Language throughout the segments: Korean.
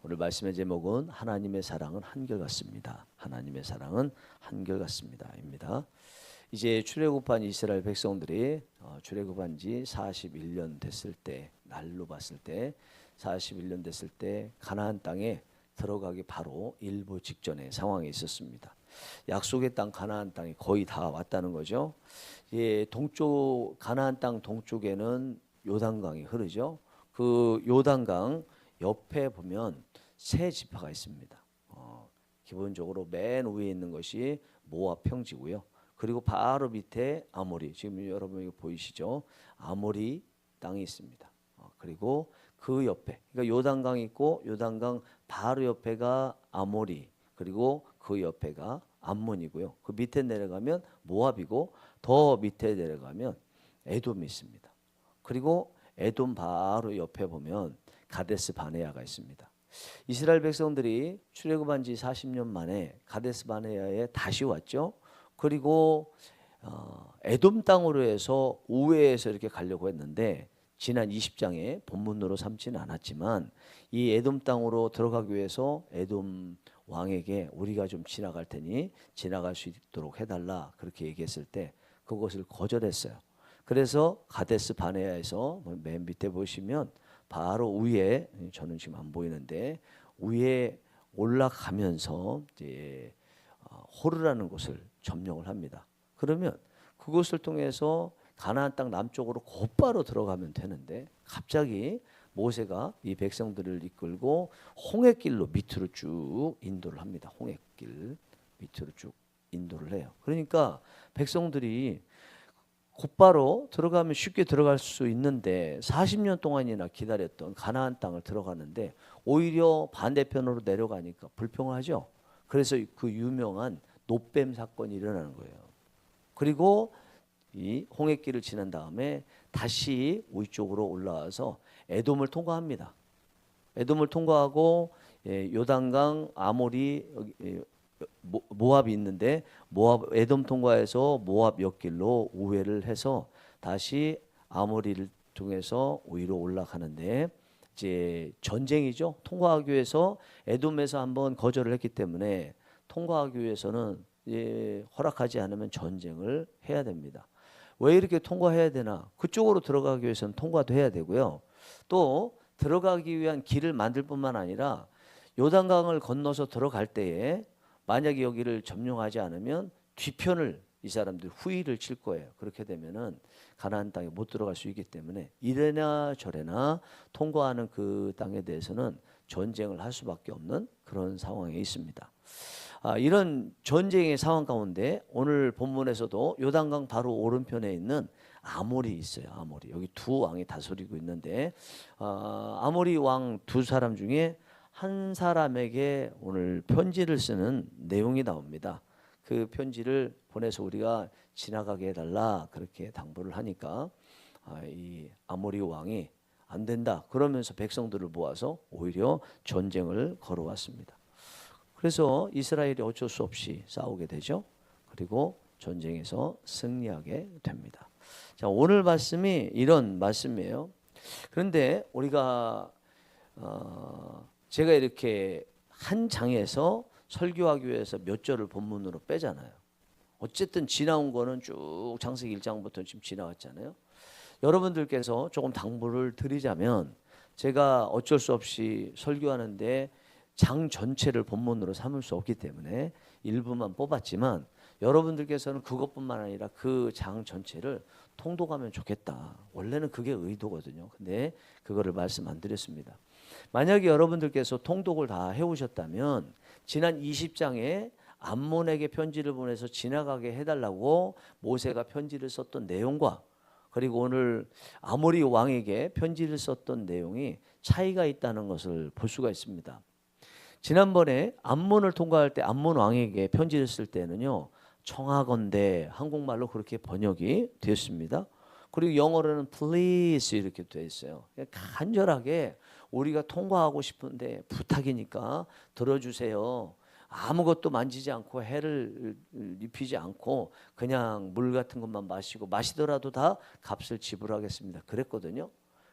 오늘 말씀의 제목은 하나님의 사랑은 한결같습니다. 하나님의 사랑은 한결같습니다.입니다. 이제 출애굽한 이스라엘 백성들이 출애굽한 지 41년 됐을 때, 날로 봤을 때 41년 됐을 때 가나안 땅에 들어가기 바로 일보 직전의 상황에 있었습니다. 약속의 땅 가나안 땅이 거의 다 왔다는 거죠. 예, 동쪽 가나안 땅 동쪽에는 요단강이 흐르죠. 그 요단강 옆에 보면 세 지파가 있습니다. 기본적으로 맨 위에 있는 것이 모압 평지고요. 그리고 바로 밑에 아모리, 지금 여러분 이거 보이시죠? 아모리 땅이 있습니다. 그리고 그 옆에, 그러니까 요단강 있고 요단강 바로 옆에가 아모리, 그리고 그 옆에가 암몬이고요. 그 밑에 내려가면 모압이고 더 밑에 내려가면 에돔이 있습니다. 그리고 에돔 바로 옆에 보면 가데스 바네아가 있습니다. 이스라엘 백성들이 출애굽한 지 40년 만에 가데스 바네아에 다시 왔죠. 그리고 에돔 땅으로 해서 우회해서 이렇게 가려고 했는데 지난 20장에 본문으로 삼지는 않았지만 이 에돔 땅으로 들어가기 위해서 에돔 왕에게 우리가 좀 지나갈 테니 지나갈 수 있도록 해달라 그렇게 얘기했을 때 그것을 거절했어요. 그래서 가데스 바네아에서 맨 밑에 보시면 바로 위에, 저는 지금 안 보이는데 위에 올라가면서 이제 호르라는 곳을 점령을 합니다. 그러면 그곳을 통해서 가나안 땅 남쪽으로 곧바로 들어가면 되는데 갑자기 모세가 이 백성들을 이끌고 홍해길로 밑으로 쭉 인도를 합니다. 홍해길 밑으로 쭉 인도를 해요. 그러니까 백성들이 곧바로 들어가면 쉽게 들어갈 수 있는데 40년 동안이나 기다렸던 가나안 땅을 들어가는데 오히려 반대편으로 내려가니까 불평하죠. 그래서 그 유명한 노뱀 사건이 일어나는 거예요. 그리고 이 홍해길을 지난 다음에 다시 위쪽으로 올라와서 에돔을 통과합니다. 에돔을 통과하고 요단강 아모리 모압이 있는데 모압 에돔 통과해서 모압 옆길로 우회를 해서 다시 아모리를 통해서 위로 올라가는데 이제 전쟁이죠. 통과하기 위해서 에돔에서 한번 거절을 했기 때문에 통과하기 위해서는 허락하지 않으면 전쟁을 해야 됩니다. 왜 이렇게 통과해야 되나? 그쪽으로 들어가기 위해서는 통과도 해야 되고요. 또 들어가기 위한 길을 만들 뿐만 아니라 요단강을 건너서 들어갈 때에 만약에 여기를 점령하지 않으면 뒤편을 이 사람들 후위를 칠 거예요. 그렇게 되면은 가나안 땅에 못 들어갈 수 있기 때문에 이래나 저래나 통과하는 그 땅에 대해서는 전쟁을 할 수밖에 없는 그런 상황에 있습니다. 이런 전쟁의 상황 가운데 오늘 본문에서도 요단강 바로 오른편에 있는 아모리 있어요. 아모리. 여기 두 왕이 다스리고 있는데 아모리 왕 두 사람 중에 한 사람에게 오늘 편지를 쓰는 내용이 나옵니다. 그 편지를 보내서 우리가 지나가게 해달라 그렇게 당부를 하니까 이 아모리 왕이 안 된다 그러면서 백성들을 모아서 오히려 전쟁을 걸어왔습니다. 그래서 이스라엘이 어쩔 수 없이 싸우게 되죠. 그리고 전쟁에서 승리하게 됩니다. 자, 오늘 말씀이 이런 말씀이에요. 그런데 우리가 제가 이렇게 한 장에서 설교하기 위해서 몇 절을 본문으로 빼잖아요. 어쨌든 지나온 거는 쭉 창세기 1장부터 지금 지나왔잖아요. 여러분들께서 조금 당부를 드리자면 제가 어쩔 수 없이 설교하는데 장 전체를 본문으로 삼을 수 없기 때문에 일부만 뽑았지만 여러분들께서는 그것뿐만 아니라 그 장 전체를 통독하면 좋겠다. 원래는 그게 의도거든요. 근데 그거를 말씀 안 드렸습니다. 만약에 여러분들께서 통독을 다 해오셨다면 지난 20장에 암몬에게 편지를 보내서 지나가게 해달라고 모세가 편지를 썼던 내용과 그리고 오늘 아모리 왕에게 편지를 썼던 내용이 차이가 있다는 것을 볼 수가 있습니다. 지난번에 암몬을 통과할 때 암몬 왕에게 편지를 쓸 때는요. 청하건대 한국말로 그렇게 번역이 되었습니다. 그리고 영어로는 please 이렇게 되어 있어요. 간절하게 우리가 통과하고 싶은데 부탁이니까 들어주세요. 아무것도 만지지 않고 해를 입히지 않고 그냥 물 같은 것만 마시고 마시더라도 다 값을 지불하겠습니다. 그랬거든요.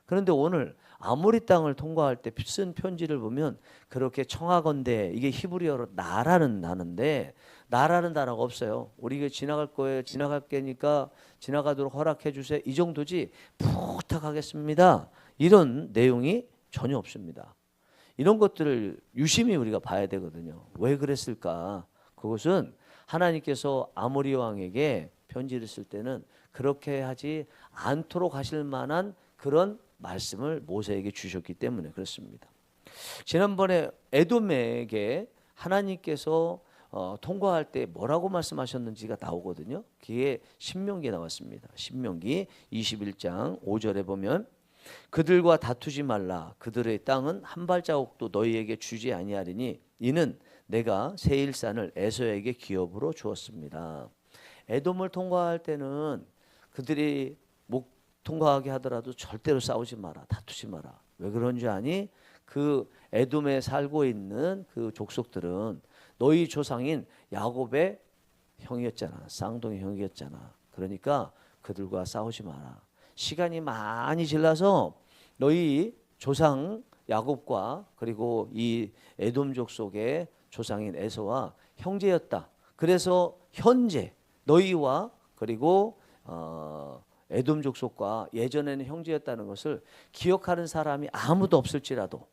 그런데 오늘 아모리 땅을 통과할 때 쓴 편지를 보면 그렇게 청하건대, 이게 히브리어로 나라는 단어인데 나라는 단어가 없어요. 우리가 지나갈 거예요. 지나갈 게니까 지나가도록 허락해 주세요. 이 정도지 부탁하겠습니다. 이런 내용이 전혀 없습니다. 이런 것들을 유심히 우리가 봐야 되거든요. 왜 그랬을까? 그것은 하나님께서 아모리 왕에게 편지를 쓸 때는 그렇게 하지 않도록 하실 만한 그런 말씀을 모세에게 주셨기 때문에 그렇습니다. 지난번에 에돔에게 하나님께서 통과할 때 뭐라고 말씀하셨는지가 나오거든요. 그게 신명기에 나왔습니다. 신명기 21장 5절에 보면 그들과 다투지 말라. 그들의 땅은 한 발자국도 너희에게 주지 아니하리니 이는 내가 세일산을 에서에게 기업으로 주었습니다. 에돔을 통과할 때는 그들이 못 통과하게 하더라도 절대로 싸우지 마라. 다투지 마라. 왜 그런 줄 아니? 그 에돔에 살고 있는 그 족속들은 너희 조상인 야곱의 형이었잖아. 쌍둥이 형이었잖아. 그러니까 그들과 싸우지 마라. 시간이 많이 지나서 너희 조상 야곱과 그리고 이 에돔 족속의 조상인 에서와 형제였다. 그래서 현재 너희와 그리고 에돔 족속과 예전에는 형제였다는 것을 기억하는 사람이 아무도 없을지라도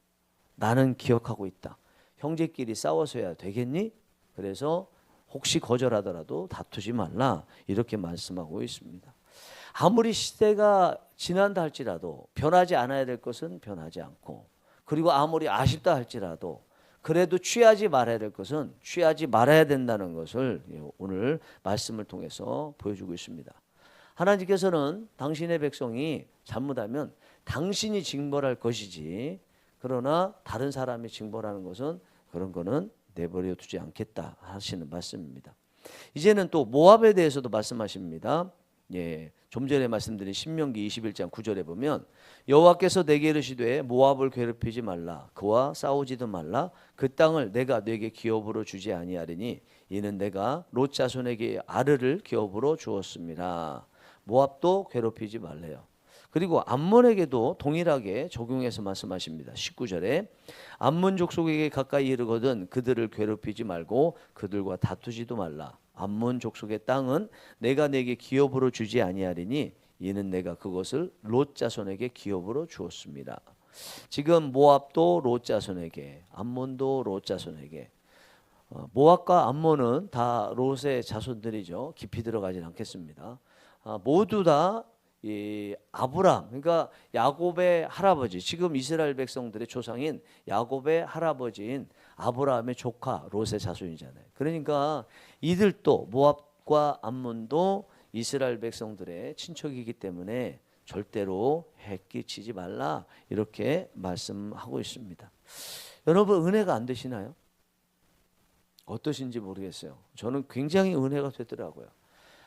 나는 기억하고 있다. 형제끼리 싸워서야 되겠니? 그래서 혹시 거절하더라도 다투지 말라. 이렇게 말씀하고 있습니다. 아무리 시대가 지난다 할지라도 변하지 않아야 될 것은 변하지 않고, 그리고 아무리 아쉽다 할지라도 그래도 취하지 말아야 될 것은 취하지 말아야 된다는 것을 오늘 말씀을 통해서 보여주고 있습니다. 하나님께서는 당신의 백성이 잘못하면 당신이 징벌할 것이지, 그러나 다른 사람이 징벌하는 것은 그런 거는 내버려 두지 않겠다 하시는 말씀입니다. 이제는 또 모압에 대해서도 말씀하십니다. 좀 전에 말씀드린 신명기 21장 9절에 보면 여호와께서 내게 이르시되 모압을 괴롭히지 말라. 그와 싸우지도 말라. 그 땅을 내가 네게 기업으로 주지 아니하리니 이는 내가 롯 자손에게 아르를 기업으로 주었습니다. 모압도 괴롭히지 말래요. 그리고 암몬에게도 동일하게 적용해서 말씀하십니다. 19절에 암몬 족속에게 가까이 이르거든 그들을 괴롭히지 말고 그들과 다투지도 말라. 암몬 족속의 땅은 내가 네게 기업으로 주지 아니하리니 이는 내가 그것을 롯 자손에게 기업으로 주었습니다. 지금 모압도 롯 자손에게, 암몬도 롯 자손에게. 모압과 암몬은 다 롯의 자손들이죠. 깊이 들어가지는 않겠습니다. 모두 다 이 아브람, 그러니까 야곱의 할아버지, 지금 이스라엘 백성들의 조상인 야곱의 할아버지인 아브라함의 조카 롯의 자손이잖아요. 그러니까 이들도 모압과 암몬도 이스라엘 백성들의 친척이기 때문에 절대로 해끼치지 말라 이렇게 말씀하고 있습니다. 여러분 은혜가 안 되시나요? 어떠신지 모르겠어요. 저는 굉장히 은혜가 되더라고요.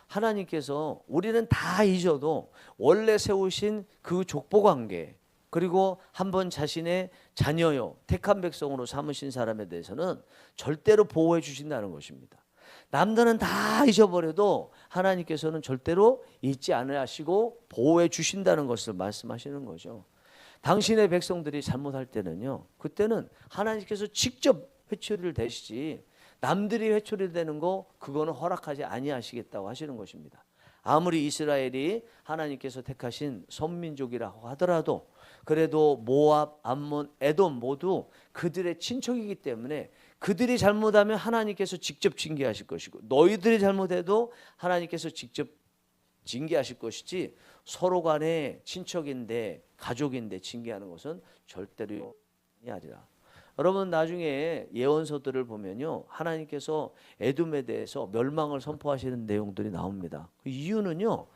하나님께서 우리는 다 잊어도 원래 세우신 그 족보관계, 그리고 한번 자신의 자녀요 택한 백성으로 삼으신 사람에 대해서는 절대로 보호해 주신다는 것입니다. 남들은 다 잊어버려도 하나님께서는 절대로 잊지 않으려 하시고 보호해 주신다는 것을 말씀하시는 거죠. 당신의 백성들이 잘못할 때는요, 그때는 하나님께서 직접 회초리를 대시지 남들이 회초리 되는 거 그거는 허락하지 아니하시겠다고 하시는 것입니다. 아무리 이스라엘이 하나님께서 택하신 선민족이라고 하더라도 그래도 모압, 암몬, 에돔 모두 그들의 친척이기 때문에 그들이 잘못하면 하나님께서 직접 징계하실 것이고 너희들이 잘못해도 하나님께서 직접 징계하실 것이지 서로 간에 친척인데 가족인데 징계하는 것은 절대로 아니라. 여러분 나중에 예언서들을 보면요, 하나님께서 에돔에 대해서 멸망을 선포하시는 내용들이 나옵니다. 그 이유는요,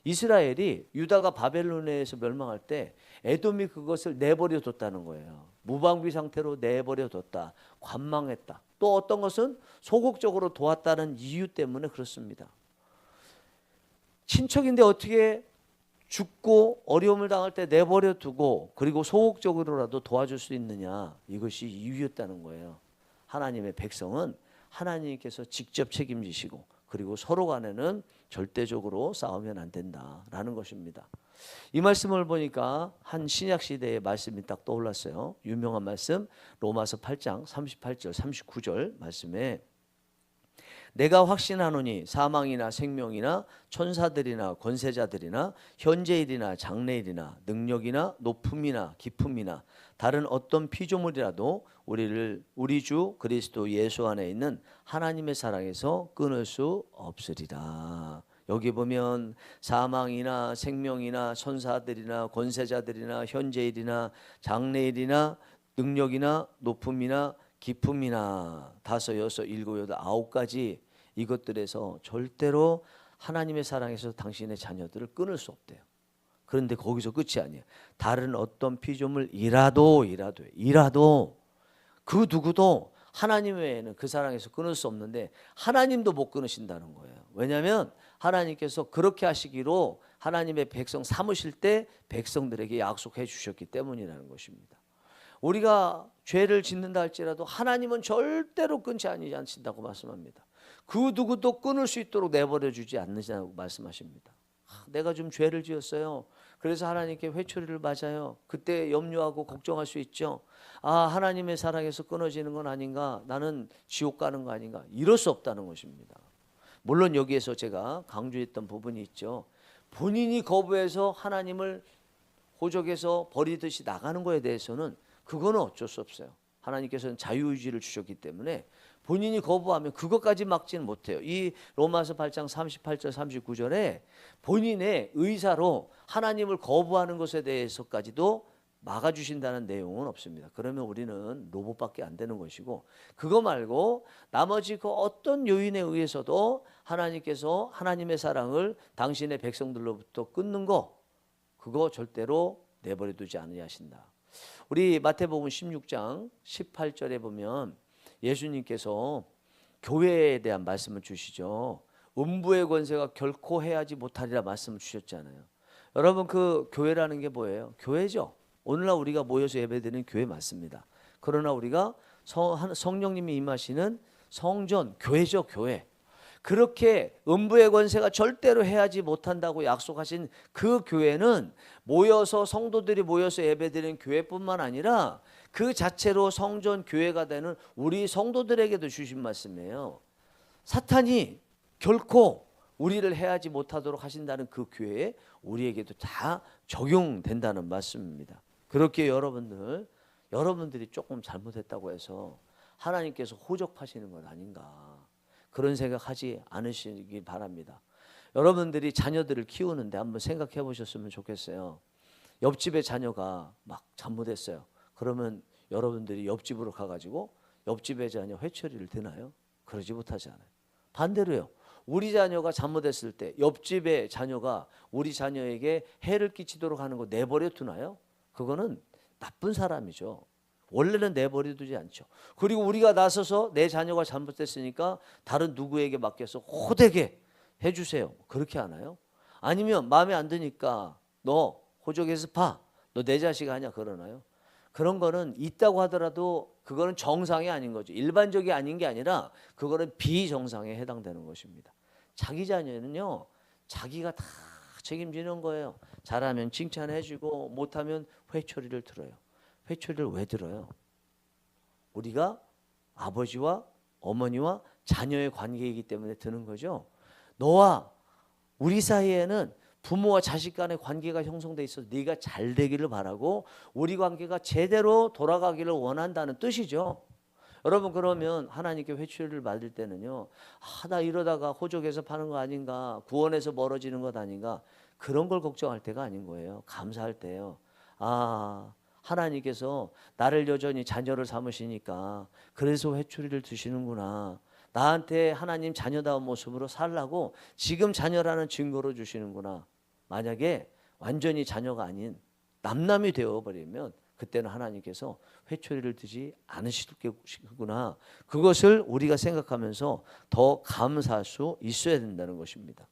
이스라엘이 유다가 바벨론에서 멸망할 때 에돔이 그것을 내버려 뒀다는 거예요. 무방비 상태로 내버려 뒀다. 관망했다. 또 어떤 것은 소극적으로 도왔다는 이유 때문에 그렇습니다. 친척인데 어떻게 죽고 어려움을 당할 때 내버려 두고 그리고 소극적으로라도 도와줄 수 있느냐, 이것이 이유였다는 거예요. 하나님의 백성은 하나님께서 직접 책임지시고 그리고 서로 간에는 절대적으로 싸우면 안 된다라는 것입니다. 이 말씀을 보니까 한 신약 시대의 말씀이 딱 떠올랐어요. 유명한 말씀 로마서 8장 38절 39절 말씀에 내가 확신하노니 사망이나 생명이나 천사들이나 권세자들이나 현재일이나 장래일이나 능력이나 높음이나 깊음이나 다른 어떤 피조물이라도 우리를 우리 주 그리스도 예수 안에 있는 하나님의 사랑에서 끊을 수 없으리라. 여기 보면 사망이나 생명이나 천사들이나 권세자들이나 현재일이나 장래일이나 능력이나 높음이나 깊음이나 다섯 여섯 일곱 여덟 아홉 가지 이것들에서 절대로 하나님의 사랑에서 당신의 자녀들을 끊을 수 없대요. 그런데 거기서 끝이 아니에요. 다른 어떤 피조물이라도 그 누구도 하나님 외에는 그 사랑에서 끊을 수 없는데 하나님도 못 끊으신다는 거예요. 왜냐하면 하나님께서 그렇게 하시기로 하나님의 백성 삼으실 때 백성들에게 약속해 주셨기 때문이라는 것입니다. 우리가 죄를 짓는다 할지라도 하나님은 절대로 끊지 않으신다고 말씀합니다. 그 누구도 끊을 수 있도록 내버려 주지 않는다고 말씀하십니다. 내가 좀 죄를 지었어요. 그래서 하나님께 회초리를 맞아요. 그때 염려하고 걱정할 수 있죠. 하나님의 사랑에서 끊어지는 건 아닌가, 나는 지옥 가는 거 아닌가, 이럴 수 없다는 것입니다. 물론 여기에서 제가 강조했던 부분이 있죠. 본인이 거부해서 하나님을 호적에서 버리듯이 나가는 거에 대해서는 그거는 어쩔 수 없어요. 하나님께서는 자유의지를 주셨기 때문에 본인이 거부하면 그것까지 막지는 못해요. 이 로마서 8장 38절 39절에 본인의 의사로 하나님을 거부하는 것에 대해서까지도 막아주신다는 내용은 없습니다. 그러면 우리는 로봇밖에 안 되는 것이고, 그거 말고 나머지 그 어떤 요인에 의해서도 하나님께서 하나님의 사랑을 당신의 백성들로부터 끊는 거, 그거 절대로 내버려 두지 않으려 하신다. 우리 마태복음 16장 18절에 보면 예수님께서 교회에 대한 말씀을 주시죠. 음부의 권세가 결코 해하지 못하리라 말씀을 주셨잖아요. 여러분, 그 교회라는 게 뭐예요? 교회죠. 오늘날 우리가 모여서 예배드리는 교회 맞습니다. 그러나 우리가 성령님이 임하시는 성전, 교회죠, 교회. 그렇게 음부의 권세가 절대로 해하지 못한다고 약속하신 그 교회는 모여서 성도들이 모여서 예배드리는 교회뿐만 아니라 그 자체로 성전 교회가 되는 우리 성도들에게도 주신 말씀이에요. 사탄이 결코 우리를 해하지 못하도록 하신다는 그 교회에 우리에게도 다 적용된다는 말씀입니다. 그렇게 여러분들이 조금 잘못했다고 해서 하나님께서 호적하시는 건 아닌가, 그런 생각하지 않으시기 바랍니다. 여러분들이 자녀들을 키우는데 한번 생각해 보셨으면 좋겠어요. 옆집의 자녀가 막 잘못했어요. 그러면 여러분들이 옆집으로 가가지고 옆집의 자녀 회초리를 드나요? 그러지 못하지 않아요. 반대로요. 우리 자녀가 잘못했을 때 옆집의 자녀가 우리 자녀에게 해를 끼치도록 하는 거 내버려 두나요? 그거는 나쁜 사람이죠. 원래는 내버려 두지 않죠. 그리고 우리가 나서서 내 자녀가 잘못됐으니까 다른 누구에게 맡겨서 호되게 해주세요. 그렇게 하나요? 아니면 마음에 안 드니까 너 호적에서 봐, 너 내 자식 아니야, 그러나요? 그런 거는 있다고 하더라도 그거는 정상이 아닌 거죠. 일반적이 아닌 게 아니라 그거는 비정상에 해당되는 것입니다. 자기 자녀는요, 자기가 다 책임지는 거예요. 잘하면 칭찬해주고 못하면 회초리를 들어요. 회초리를 왜 들어요? 우리가 아버지와 어머니와 자녀의 관계이기 때문에 드는 거죠. 너와 우리 사이에는 부모와 자식 간의 관계가 형성돼 있어서 네가 잘 되기를 바라고 우리 관계가 제대로 돌아가기를 원한다는 뜻이죠. 여러분, 그러면 하나님께 회초리를 맞을 때는요, 나 이러다가 호적에서 파는 거 아닌가, 구원에서 멀어지는 것 아닌가, 그런 걸 걱정할 때가 아닌 거예요. 감사할 때요. 하나님께서 나를 여전히 자녀를 삼으시니까 그래서 회초리를 드시는구나. 나한테 하나님 자녀다운 모습으로 살라고 지금 자녀라는 증거로 주시는구나. 만약에 완전히 자녀가 아닌 남남이 되어버리면 그때는 하나님께서 회초리를 드지 않으시겠구나. 그것을 우리가 생각하면서 더 감사할 수 있어야 된다는 것입니다.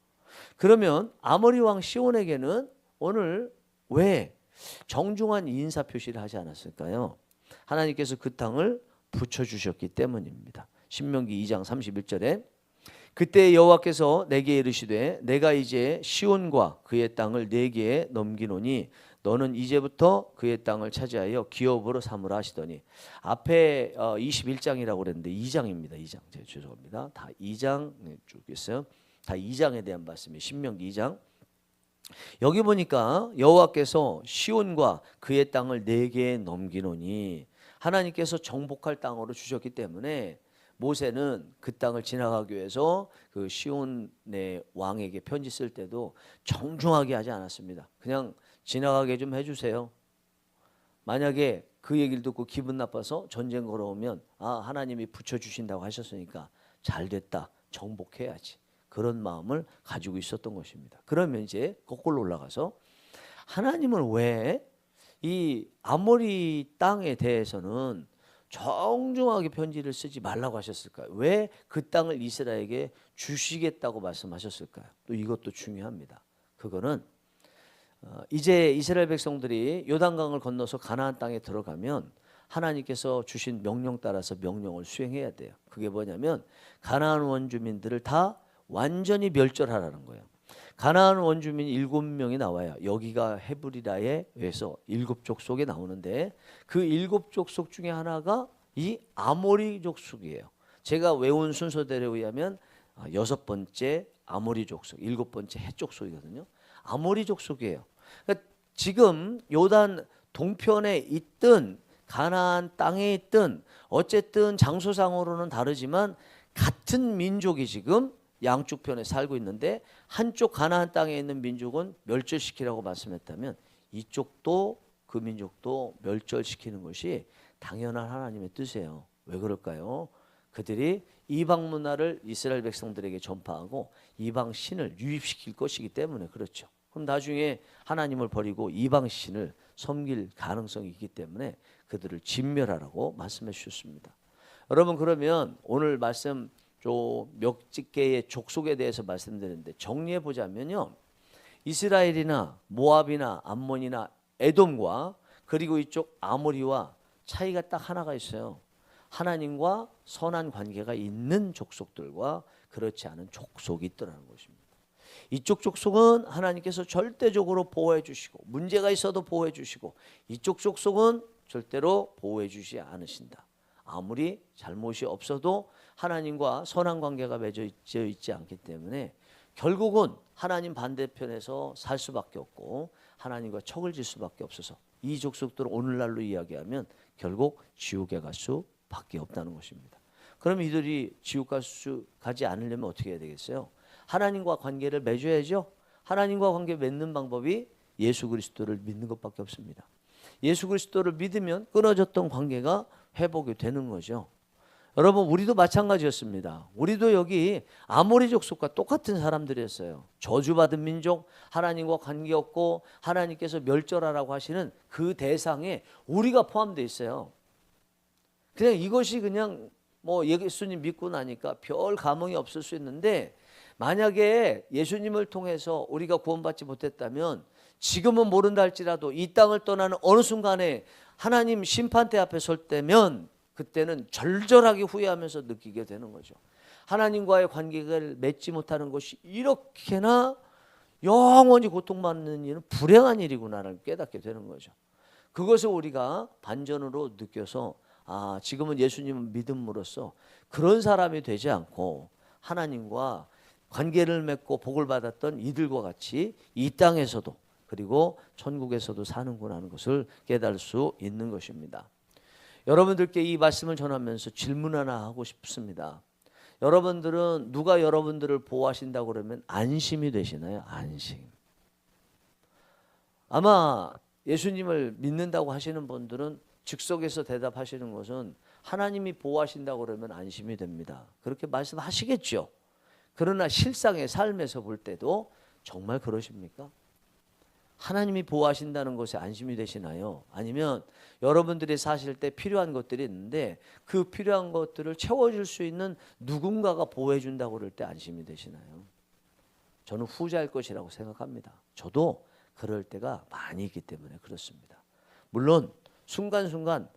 그러면 아모리 왕 시온에게는 오늘 왜 정중한 인사 표시를 하지 않았을까요? 하나님께서 그 땅을 붙여주셨기 때문입니다. 신명기 2장 31절에 그때 여호와께서 내게 이르시되 내가 이제 시온과 그의 땅을 내게 넘기노니 너는 이제부터 그의 땅을 차지하여 기업으로 삼으라 하시더니, 앞에 21장이라고 그랬는데 2장입니다. 2장. 죄송합니다. 다 2장 쭉 있어요. 다 2장에 대한 말씀이 신명기 2장. 여기 보니까 여호와께서 시온과 그의 땅을 내게 넘기노니, 하나님께서 정복할 땅으로 주셨기 때문에 모세는 그 땅을 지나가기 위해서 그 시온의 왕에게 편지 쓸 때도 정중하게 하지 않았습니다. 그냥 지나가게 좀 해주세요. 만약에 그 얘기를 듣고 기분 나빠서 전쟁 걸어오면 하나님이 붙여주신다고 하셨으니까 잘 됐다, 정복해야지, 그런 마음을 가지고 있었던 것입니다. 그러면 이제 거꾸로 올라가서 하나님은 왜 이 아모리 땅에 대해서는 정중하게 편지를 쓰지 말라고 하셨을까요? 왜 그 땅을 이스라엘에게 주시겠다고 말씀하셨을까요? 또 이것도 중요합니다. 그거는 이제 이스라엘 백성들이 요단강을 건너서 가나안 땅에 들어가면 하나님께서 주신 명령 따라서 명령을 수행해야 돼요. 그게 뭐냐면 가나안 원주민들을 다 완전히 멸절하라는 거예요. 가나안 원주민 7명이 나와요. 여기가 헤브리라에 의해서 7족속에 나오는데 그 7족속 중에 하나가 이 아모리 족속이에요. 제가 외운 순서대로 의하면 6번째 아모리 족속, 7번째 헷 족속이거든요. 아모리 족속이에요. 그러니까 지금 요단 동편에 있든 가나안 땅에 있든 어쨌든 장소상으로는 다르지만 같은 민족이 지금 양쪽 편에 살고 있는데, 한쪽 가나안 땅에 있는 민족은 멸절시키라고 말씀했다면 이쪽도 그 민족도 멸절시키는 것이 당연한 하나님의 뜻이에요. 왜 그럴까요? 그들이 이방 문화를 이스라엘 백성들에게 전파하고 이방 신을 유입시킬 것이기 때문에 그렇죠. 그럼 나중에 하나님을 버리고 이방 신을 섬길 가능성이 있기 때문에 그들을 진멸하라고 말씀해 주셨습니다. 여러분, 그러면 오늘 말씀 몇 개의 족속에 대해서 말씀드렸는데 정리해 보자면요, 이스라엘이나 모압이나 암몬이나 에돔과 그리고 이쪽 아모리와 차이가 딱 하나가 있어요. 하나님과 선한 관계가 있는 족속들과 그렇지 않은 족속이 있더라는 것입니다. 이쪽 족속은 하나님께서 절대적으로 보호해 주시고 문제가 있어도 보호해 주시고, 이쪽 족속은 절대로 보호해 주시지 않으신다. 아무리 잘못이 없어도 하나님과 선한 관계가 맺어 있지 않기 때문에 결국은 하나님 반대편에서 살 수밖에 없고 하나님과 척을 질 수밖에 없어서 이 족속들을 오늘날로 이야기하면 결국 지옥에 갈 수밖에 없다는 것입니다. 그럼 이들이 지옥 가지 않으려면 어떻게 해야 되겠어요? 하나님과 관계를 맺어야죠. 하나님과 관계 맺는 방법이 예수 그리스도를 믿는 것밖에 없습니다. 예수 그리스도를 믿으면 끊어졌던 관계가 회복이 되는 거죠. 여러분, 우리도 마찬가지였습니다. 우리도 여기 아모리 족속과 똑같은 사람들이었어요. 저주받은 민족, 하나님과 관계없고 하나님께서 멸절하라고 하시는 그 대상에 우리가 포함되어 있어요. 그냥 이것이 그냥 예수님 믿고 나니까 별 감흥이 없을 수 있는데, 만약에 예수님을 통해서 우리가 구원받지 못했다면 지금은 모른다 할지라도 이 땅을 떠나는 어느 순간에 하나님 심판대 앞에 설 때면 그때는 절절하게 후회하면서 느끼게 되는 거죠. 하나님과의 관계를 맺지 못하는 것이 이렇게나 영원히 고통받는 일은 불행한 일이구나를 깨닫게 되는 거죠. 그것을 우리가 반전으로 느껴서 지금은 예수님을 믿음으로써 그런 사람이 되지 않고 하나님과 관계를 맺고 복을 받았던 이들과 같이 이 땅에서도 그리고 천국에서도 사는구나 하는 것을 깨달을 수 있는 것입니다. 여러분들께 이 말씀을 전하면서 질문 하나 하고 싶습니다. 여러분들은 누가 여러분들을 보호하신다고 그러면 안심이 되시나요? 안심. 아마 예수님을 믿는다고 하시는 분들은 즉석에서 대답하시는 것은 하나님이 보호하신다고 그러면 안심이 됩니다. 그렇게 말씀하시겠죠. 그러나 실상의 삶에서 볼 때도 정말 그러십니까? 하나님이 보호하신다는 것에 안심이 되시나요? 아니면 여러분들이 사실 때 필요한 것들이 있는데 그 필요한 것들을 채워줄 수 있는 누군가가 보호해 준다고 그럴 때 안심이 되시나요? 저는 후자일 것이라고 생각합니다. 저도 그럴 때가 많이 있기 때문에 그렇습니다. 물론 순간순간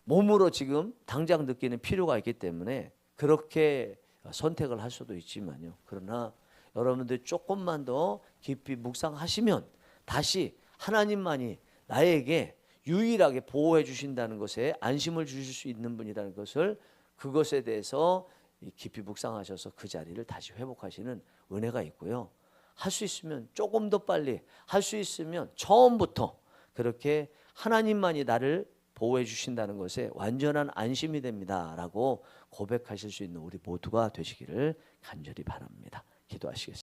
몸으로 지금 당장 느끼는 필요가 있기 때문에 그렇게 선택을 할 수도 있지만요. 그러나 여러분들 조금만 더 깊이 묵상하시면 다시 하나님만이 나에게 유일하게 보호해 주신다는 것에 안심을 주실 수 있는 분이라는 것을, 그것에 대해서 깊이 묵상하셔서 그 자리를 다시 회복하시는 은혜가 있고요. 할 수 있으면 조금 더 빨리, 할 수 있으면 처음부터 그렇게 하나님만이 나를 보호해 주신다는 것에 완전한 안심이 됩니다라고 고백하실 수 있는 우리 모두가 되시기를 간절히 바랍니다. 기도하시겠습니다.